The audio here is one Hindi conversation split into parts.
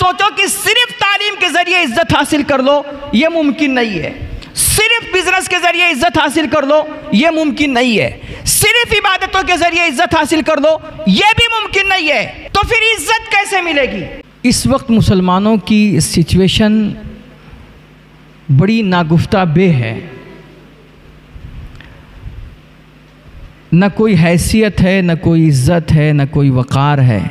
सोचो कि सिर्फ तालीम के ज़रिए इज़्ज़त हासिल कर लो, ये मुमकिन नहीं है। सिर्फ बिजनेस के ज़रिए इज़्ज़त हासिल कर लो, ये मुमकिन नहीं है। सिर्फ इबादतों के ज़रिए इज़्ज़त हासिल कर लो, ये भी मुमकिन नहीं है। तो फिर इज़्ज़त कैसे मिलेगी? इस वक्त मुसलमानों की सिचुएशन बड़ी नागुफ्ता बे है। न कोई हैसियत है, न कोई इज़्ज़त है, न कोई वक़ार है।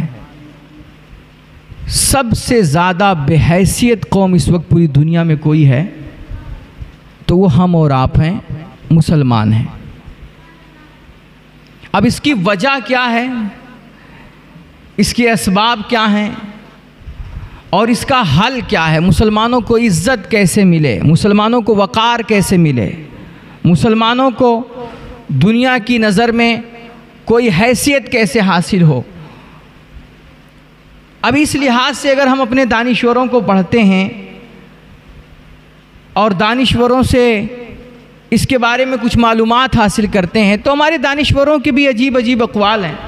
सबसे ज़्यादा बेहैसियत कौम इस वक्त पूरी दुनिया में कोई है तो वो हम और आप हैं, मुसलमान हैं। अब इसकी वजह क्या है, इसके असबाब क्या हैं और इसका हल क्या है? मुसलमानों को इज़्ज़त कैसे मिले, मुसलमानों को वक़ार कैसे मिले, मुसलमानों को दुनिया की नज़र में कोई हैसियत कैसे हासिल हो? अब इस लिहाज से अगर हम अपने दानिश्वरों को पढ़ते हैं और दानिश्वरों से इसके बारे में कुछ मालूमात हासिल करते हैं तो हमारे दानिश्वरों के भी अजीब अजीब अक़वाल हैं।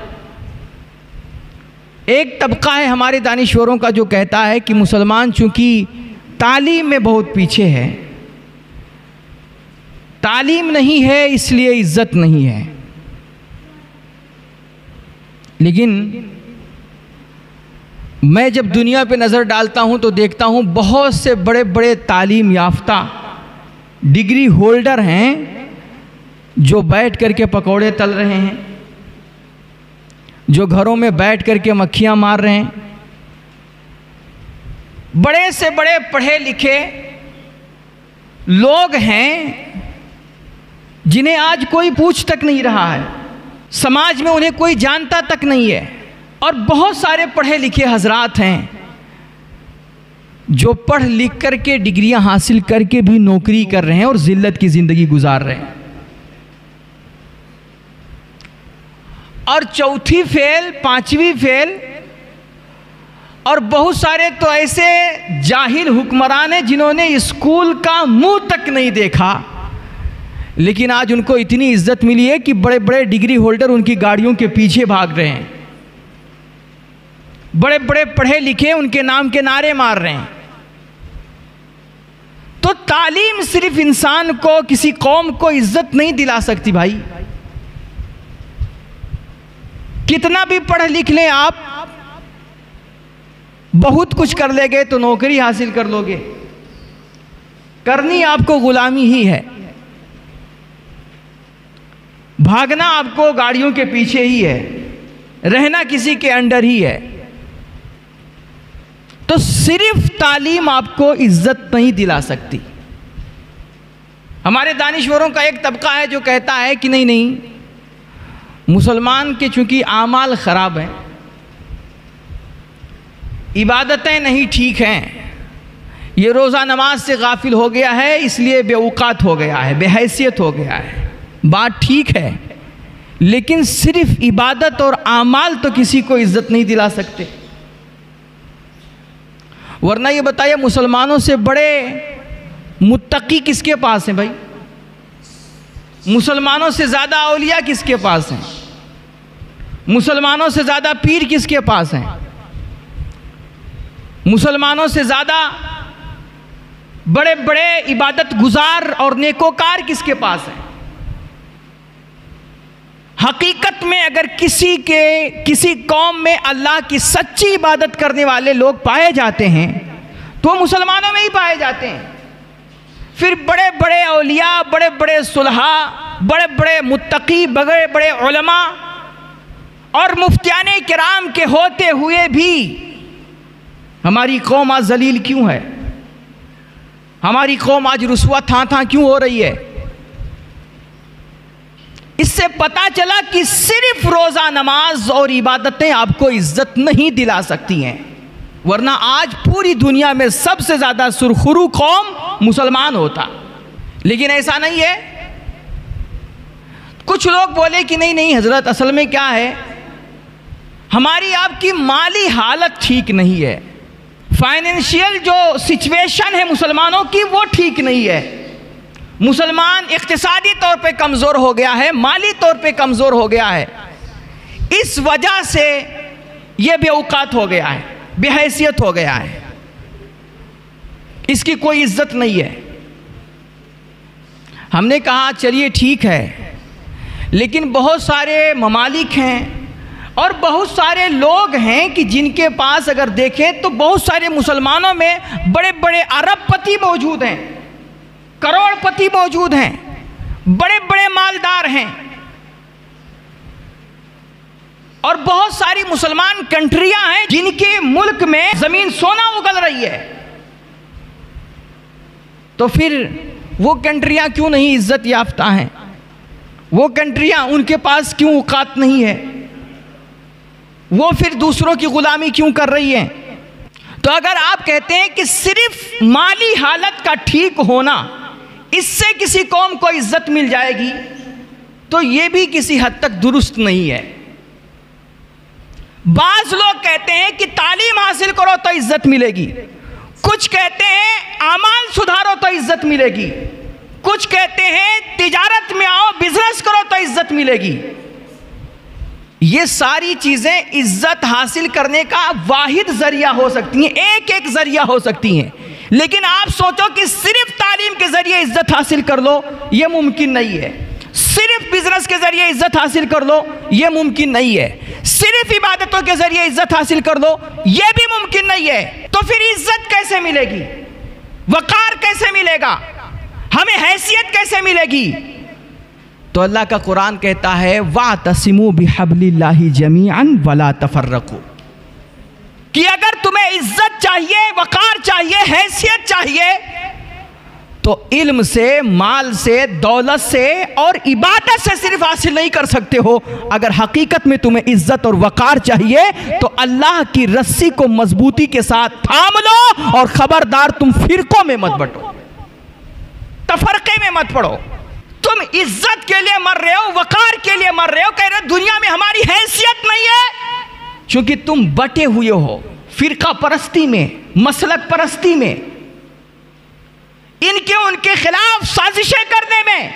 एक तबका है हमारे दानिश्वरों का जो कहता है कि मुसलमान चूँकि तालीम में बहुत पीछे है, तालीम नहीं है इसलिए इज़्ज़त नहीं है। लेकिन मैं जब दुनिया पे नज़र डालता हूँ तो देखता हूँ बहुत से बड़े बड़े तालीम याफ्ता डिग्री होल्डर हैं जो बैठ कर के पकौड़े तल रहे हैं, जो घरों में बैठ कर के मक्खियाँ मार रहे हैं। बड़े से बड़े पढ़े लिखे लोग हैं जिन्हें आज कोई पूछ तक नहीं रहा है, समाज में उन्हें कोई जानता तक नहीं है। और बहुत सारे पढ़े लिखे हजरात हैं जो पढ़ लिख कर के डिग्रियां हासिल करके भी नौकरी कर रहे हैं और जिल्लत की ज़िंदगी गुजार रहे हैं। और चौथी फेल, पांचवी फेल, और बहुत सारे तो ऐसे जाहिल हुक्मरान हैं जिन्होंने स्कूल का मुंह तक नहीं देखा, लेकिन आज उनको इतनी इज्जत मिली है कि बड़े बड़े डिग्री होल्डर उनकी गाड़ियों के पीछे भाग रहे हैं। बड़े बड़े पढ़े लिखे उनके नाम के नारे मार रहे हैं। तो तालीम सिर्फ इंसान को, किसी कौम को इज्जत नहीं दिला सकती भाई। कितना भी पढ़ लिख लें आप, बहुत कुछ कर लेंगे तो नौकरी हासिल कर लोगे, करनी आपको गुलामी ही है, भागना आपको गाड़ियों के पीछे ही है, रहना किसी के अंडर ही है। तो सिर्फ तालीम आपको इज्जत नहीं दिला सकती। हमारे दानिश्वरों का एक तबका है जो कहता है कि नहीं नहीं, मुसलमान के चूंकि आमाल ख़राब हैं, इबादतें नहीं ठीक हैं, ये रोज़ा नमाज से गाफिल हो गया है इसलिए बेऔकात हो गया है, बेहैसियत हो गया है, बात ठीक है, लेकिन सिर्फ इबादत और आमाल तो किसी को इज्जत नहीं दिला सकते। वरना ये बताइए, मुसलमानों से बड़े मुत्तकी किसके पास हैं भाई? मुसलमानों से ज़्यादा औलिया किसके पास हैं? मुसलमानों से ज़्यादा पीर किसके पास हैं? मुसलमानों से ज़्यादा बड़े बड़े इबादत गुजार और नेकोकार किसके पास हैं? हकीकत में अगर किसी कौम में अल्लाह की सच्ची इबादत करने वाले लोग पाए जाते हैं तो मुसलमानों में ही पाए जाते हैं। फिर बड़े बड़े औलिया, बड़े बड़े सुलहा, बड़े बड़े मुत्तकी, बड़े बड़े उलमा और मुफ्तियाने किराम के होते हुए भी हमारी कौम आज जलील क्यों है? हमारी कौम आज रुस्वा था क्यों हो रही है? इससे पता चला कि सिर्फ रोज़ा नमाज और इबादतें आपको इज्जत नहीं दिला सकती हैं, वरना आज पूरी दुनिया में सबसे ज़्यादा सुरखरू कौम मुसलमान होता। लेकिन ऐसा नहीं है। कुछ लोग बोले कि नहीं नहीं हजरत, असल में क्या है, हमारी आपकी माली हालत ठीक नहीं है, फाइनेंशियल जो सिचुएशन है मुसलमानों की वो ठीक नहीं है, मुसलमान इक्तिसादी तौर पे कमज़ोर हो गया है, माली तौर पे कमज़ोर हो गया है, इस वजह से ये बेऔकात हो गया है, बेहैसियत हो गया है। इसकी कोई इज्जत नहीं है। हमने कहा चलिए ठीक है, लेकिन बहुत सारे ममालिक हैं और बहुत सारे लोग हैं कि जिनके पास अगर देखें तो बहुत सारे मुसलमानों में बड़े बड़े अरबपति मौजूद हैं, करोड़पति मौजूद हैं, बड़े बड़े मालदार हैं, और बहुत सारी मुसलमान कंट्रियां हैं जिनके मुल्क में जमीन सोना उगल रही है। तो फिर वो कंट्रियां क्यों नहीं इज्जत याफ्ता हैं? वो कंट्रियां, उनके पास क्यों औकात नहीं है? वो फिर दूसरों की गुलामी क्यों कर रही हैं? तो अगर आप कहते हैं कि सिर्फ माली हालत का ठीक होना इससे किसी कौम को इज्जत मिल जाएगी, तो ये भी किसी हद तक दुरुस्त नहीं है। बाज लोग कहते हैं कि तालीम हासिल करो तो इज्जत मिलेगी, कुछ कहते हैं आमाल सुधारो तो इज्जत मिलेगी, कुछ कहते हैं तिजारत में आओ, बिजनेस करो तो इज्जत मिलेगी। ये सारी चीजें इज्जत हासिल करने का वाहिद जरिया हो सकती हैं, एक एक जरिया हो सकती हैं, लेकिन आप सोचो कि सिर्फ तालीम के जरिए इज्जत हासिल कर लो, ये मुमकिन नहीं है। सिर्फ बिजनेस के जरिए इज्जत हासिल कर लो, ये मुमकिन नहीं है। सिर्फ इबादतों के जरिए इज्जत हासिल कर लो, ये भी मुमकिन नहीं है। तो फिर इज्जत कैसे मिलेगी? वकार कैसे मिलेगा? हमें हैसियत कैसे मिलेगी? तो अल्लाह का कुरान कहता है वातसिमू बिहब्लिल्लाहि जमीअन वला तफर्रकू, कि अगर तुम्हें इज्जत चाहिए, वकार चाहिए, हैसियत चाहिए, तो इल्म से, माल से, दौलत से और इबादत से सिर्फ हासिल नहीं कर सकते हो। अगर हकीकत में तुम्हें इज्जत और वकार चाहिए तो अल्लाह की रस्सी को मजबूती के साथ थाम लो, और खबरदार तुम फिरकों में मत बंटो, तफरके में मत पड़ो। तुम इज्जत के लिए मर रहे हो, वकार के लिए मर रहे हो, कह रहे हो दुनिया में हमारी हैसियत नहीं है, क्योंकि तुम बटे हुए हो फिरका परस्ती में, मसलक परस्ती में, इनके उनके खिलाफ साजिशें करने में।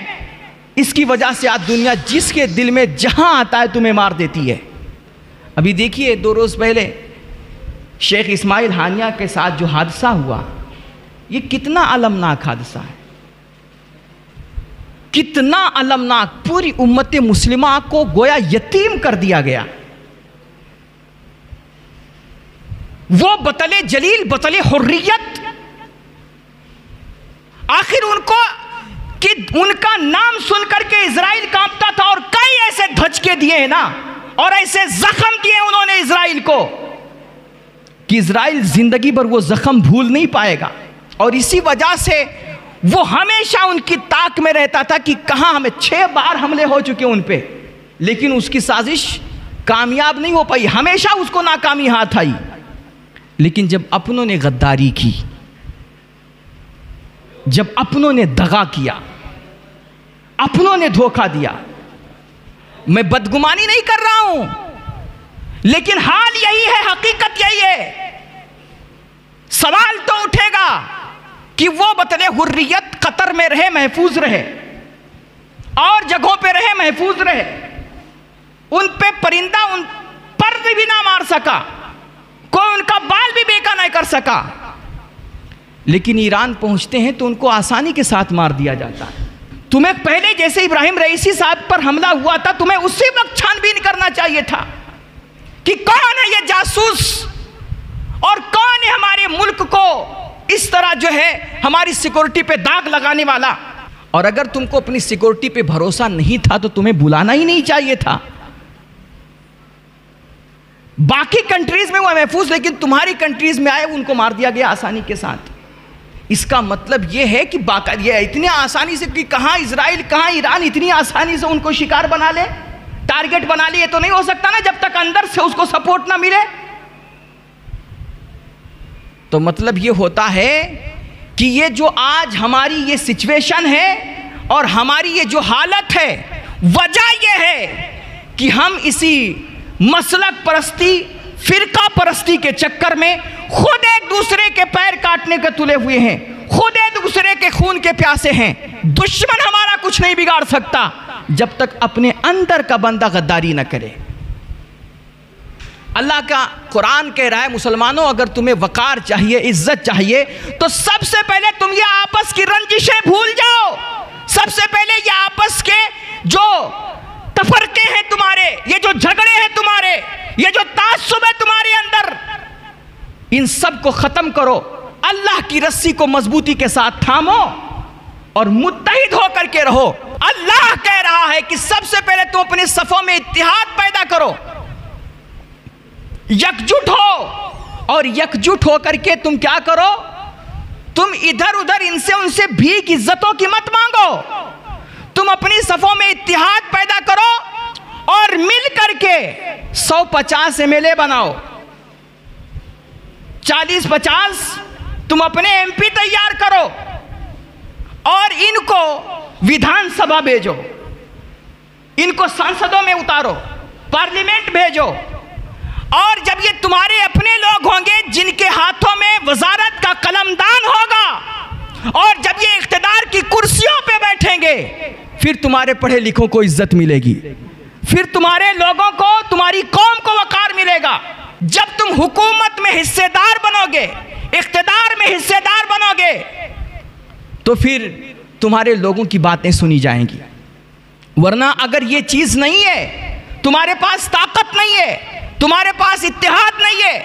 इसकी वजह से आज दुनिया जिसके दिल में जहां आता है तुम्हें मार देती है। अभी देखिए 2 रोज पहले शेख इस्माइल हानिया के साथ जो हादसा हुआ, ये कितना अलमनाक हादसा है, कितना अलमनाक। पूरी उम्मत मुस्लिमा को गोया यतीम कर दिया गया। वो बतले जलील, बतले हुर्रियत, आखिर उनको कि उनका नाम सुनकर के इजराइल कांपता था, और कई ऐसे धचके दिए हैं ना, और ऐसे जख्म दिए उन्होंने इजराइल को कि इजराइल जिंदगी भर वो जख्म भूल नहीं पाएगा। और इसी वजह से वो हमेशा उनकी ताक में रहता था कि कहां, हमें 6 बार हमले हो चुके उन पे, लेकिन उसकी साजिश कामयाब नहीं हो पाई, हमेशा उसको नाकामी हाथ आई। लेकिन जब अपनों ने गद्दारी की, जब अपनों ने दगा किया, अपनों ने धोखा दिया, मैं बदगुमानी नहीं कर रहा हूं, लेकिन हाल यही है, हकीकत यही है। सवाल तो उठेगा कि वो बतले हुर्रियत कतर में रहे, महफूज रहे, और जगहों पे रहे, महफूज रहे, उन पे परिंदा उन पर भी ना मार सका, कोई उनका बाल भी बेका नहीं कर सका। लेकिन ईरान पहुंचते हैं तो उनको आसानी के साथ मार दिया जाता है। तुम्हें पहले जैसे इब्राहिम रईसी साहब पर हमला हुआ था, तुम्हें उसी वक्त छानबीन करना चाहिए था कि कौन है ये जासूस और कौन है हमारे मुल्क को इस तरह जो है हमारी सिक्योरिटी पे दाग लगाने वाला। और अगर तुमको अपनी सिक्योरिटी पे भरोसा नहीं था तो तुम्हें बुलाना ही नहीं चाहिए था। बाकी कंट्रीज में वो महफूज, लेकिन तुम्हारी कंट्रीज में आए उनको मार दिया गया आसानी के साथ। इसका मतलब ये है कि ये इतनी आसानी से कि कहां इजराइल कहां ईरान इतनी आसानी से उनको शिकार बना ले, टारगेट बना ले, ये तो नहीं हो सकता ना जब तक अंदर से उसको सपोर्ट ना मिले। तो मतलब ये होता है कि ये जो आज हमारी ये सिचुएशन है और हमारी ये जो हालत है, वजह ये है कि हम इसी मसलक परस्ती, फिरका परस्ती के चक्कर में खुद एक दूसरे के पैर काटने के तुले हुए हैं, खुद एक दूसरे के खून के प्यासे हैं। दुश्मन हमारा कुछ नहीं बिगाड़ सकता जब तक अपने अंदर का बंदा गद्दारी न करे। अल्लाह का कुरान कह रहा है, मुसलमानों अगर तुम्हें वकार चाहिए, इज्जत चाहिए, तो सबसे पहले तुम ये आपस की रंजिशें भूल जाओ। सबसे पहले ये आपस के जो तफरके हैं तुम्हारे, ये जो झगड़े हैं तुम्हारे, ये जो तासुब है तुम्हारे अंदर, इन सब को खत्म करो। अल्लाह की रस्सी को मजबूती के साथ थामो और मुत्तहिद होकर के रहो। अल्लाह कह रहा है कि सबसे पहले तुम अपने सफों में इत्तिहाद पैदा करो, एकजुट हो, और एकजुट होकर के तुम क्या करो, तुम इधर उधर इनसे उनसे भीख इज्जतों की मत मांगो। तुम अपनी सफों में इत्तिहाद पैदा करो और मिल करके 150 MLA बनाओ, 40-50 तुम अपने MP तैयार करो और इनको विधानसभा भेजो, इनको संसदों में उतारो, पार्लियामेंट भेजो। और जब ये तुम्हारे अपने लोग होंगे जिनके हाथों में वजारत का कलमदान होगा, और जब ये इख्तिदार की कुर्सियों पे बैठेंगे, फिर तुम्हारे पढ़े लिखों को इज्जत मिलेगी, फिर तुम्हारे लोगों को, तुम्हारी कौम को वकार मिलेगा। जब तुम हुकूमत में हिस्सेदार बनोगे, इख्तिदार में हिस्सेदार बनोगे, तो फिर तुम्हारे लोगों की बातें सुनी जाएंगी। वरना अगर ये चीज नहीं है, तुम्हारे पास ताकत नहीं है, तुम्हारे पास इत्तेहाद नहीं है,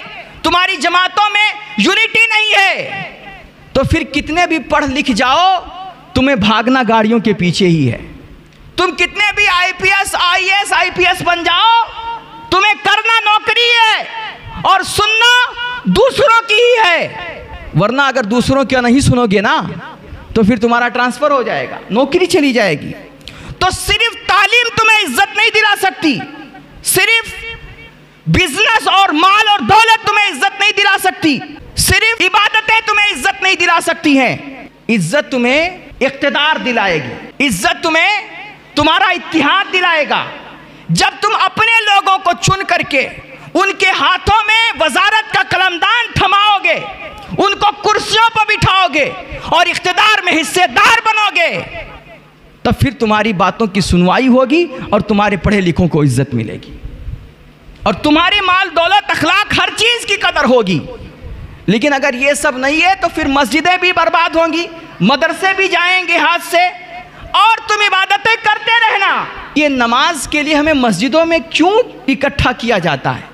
तुम्हारी जमातों में यूनिटी नहीं है, तो फिर कितने भी पढ़ लिख जाओ, तुम्हें भागना गाड़ियों के पीछे ही है। तुम कितने भी IPS, IAS, IPS बन जाओ, तुम्हें करना नौकरी है और सुनना दूसरों की ही है। वरना अगर दूसरों का नहीं सुनोगे ना, तो फिर तुम्हारा ट्रांसफर हो जाएगा, नौकरी चली जाएगी। तो सिर्फ तालीम तुम्हें इज्जत नहीं दिला सकती, सिर्फ बिजनेस और माल और दौलत तुम्हें इज्जत नहीं दिला सकती, सिर्फ इबादतें तुम्हें इज्जत नहीं दिला सकती हैं। इज्जत तुम्हें इख्तिदार दिलाएगी, इज्जत तुम्हें तुम्हारा इत्तिहाद दिलाएगा। जब तुम अपने लोगों को चुन करके उनके हाथों में वजारत का कलमदान थमाओगे, उनको कुर्सियों पर बिठाओगे और इख्तिदार में हिस्सेदार बनोगे, तब फिर तुम्हारी बातों की सुनवाई होगी और तुम्हारे पढ़े लिखों को इज्जत मिलेगी और तुम्हारी माल दौलत अखलाक हर चीज की कदर होगी। लेकिन अगर ये सब नहीं है तो फिर मस्जिदें भी बर्बाद होंगी, मदरसे भी जाएंगे हाथ से, और तुम इबादतें करते रहना। ये नमाज के लिए हमें मस्जिदों में क्यों इकट्ठा किया जाता है?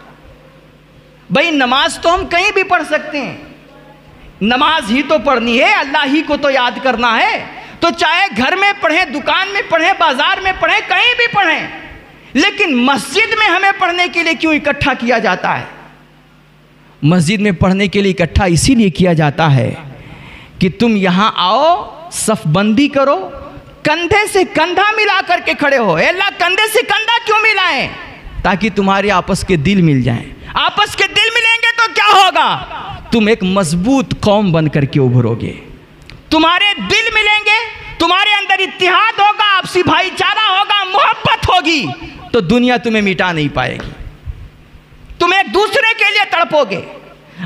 भाई नमाज तो हम कहीं भी पढ़ सकते हैं, नमाज ही तो पढ़नी है, अल्लाह ही को तो याद करना है। तो चाहे घर में पढ़ें, दुकान में पढ़ें, बाजार में पढ़ें, कहीं भी पढ़ें, लेकिन मस्जिद में हमें पढ़ने के लिए क्यों इकट्ठा किया जाता है? मस्जिद में पढ़ने के लिए इकट्ठा इसीलिए किया जाता है कि तुम यहां आओ, सफबंदी करो, कंधे से कंधा मिला करके खड़े हो। अल्लाह कंधे से कंधा क्यों मिलाएं? ताकि तुम्हारे आपस के दिल मिल जाएं। आपस के दिल मिलेंगे तो क्या होगा? तुम एक मजबूत कौम बन करके उभरोगे। तुम्हारे दिल मिलेंगे, तुम्हारे अंदर इत्तिहाद होगा, आपसी भाईचारा होगा, मोहब्बत होगी, तो दुनिया तुम्हें मिटा नहीं पाएगी, तुम एक दूसरे के लिए तड़पोगे।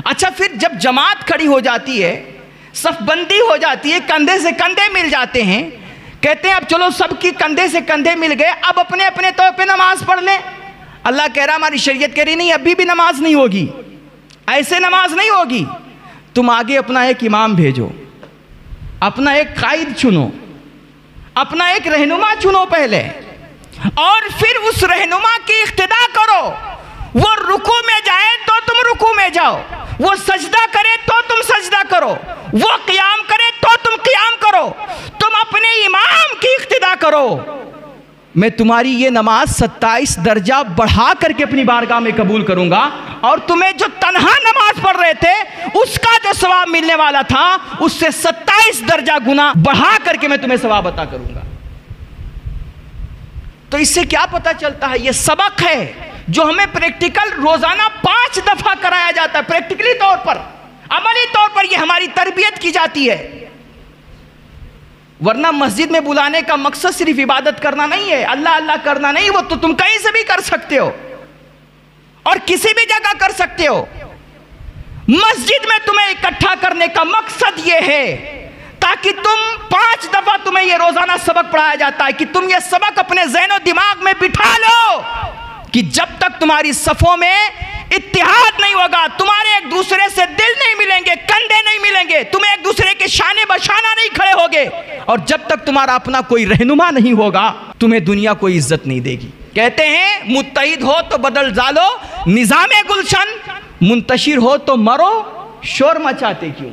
अच्छा, फिर जब जमात खड़ी हो जाती है, सफबंदी हो जाती है, कंधे से कंधे मिल जाते हैं, कहते हैं अब चलो सबकी कंधे से कंधे मिल गए, अब अपने अपने तौर पे नमाज पढ़ लें। अल्लाह कह रहा, हमारी शरीयत कह रही नहीं, अभी भी नमाज नहीं होगी, ऐसे नमाज नहीं होगी। तुम आगे अपना एक इमाम भेजो, अपना एक कायद चुनो, अपना एक रहनुमा चुनो पहले, और फिर उस रहनुमा की इख्तिदा करो। वो रुकू में जाए तो तुम रुकू में जाओ, वो सजदा करे तो तुम सजदा करो, वो क़ियाम करे तो तुम क़ियाम करो, तुम अपने इमाम की इख्तिदा करो। मैं तुम्हारी ये नमाज 27 दर्जा बढ़ा करके अपनी बारगाह में कबूल करूंगा, और तुम्हें जो तन्हा नमाज पढ़ रहे थे उसका जो सवाब मिलने वाला था, उससे 27 दर्जा गुना बढ़ा करके मैं तुम्हें सवाब अता करूंगा। तो इससे क्या पता चलता है? ये सबक है जो हमें प्रैक्टिकल रोजाना 5 दफा कराया जाता है, प्रैक्टिकली तौर पर, अमली तौर पर ये हमारी तरबियत की जाती है। वरना मस्जिद में बुलाने का मकसद सिर्फ इबादत करना नहीं है, अल्लाह अल्लाह करना नहीं, वो तो तुम कहीं से भी कर सकते हो और किसी भी जगह कर सकते हो। मस्जिद में तुम्हें इकट्ठा करने का मकसद ये है ताकि तुम 5 दफा तुम्हें ये रोजाना सबक पढ़ाया जाता है कि तुम ये सबक अपने ज़हन और दिमाग में बिठा लो कि जब तक तुम्हारी सफों में इत्तिहाद नहीं होगा, तुम्हारे एक दूसरे से दिल नहीं मिलेंगे, कंधे नहीं मिलेंगे, तुम्हें एक दूसरे के शाने बशाना नहीं खड़े होगे, और जब तक तुम्हारा अपना कोई रहनुमा नहीं होगा तुम्हें दुनिया कोई इज्जत नहीं देगी। कहते हैं मुत्तहिद हो तो बदल डालो निजामे गुलशन, मुंतशिर हो तो मरो शोर मचाते क्यों।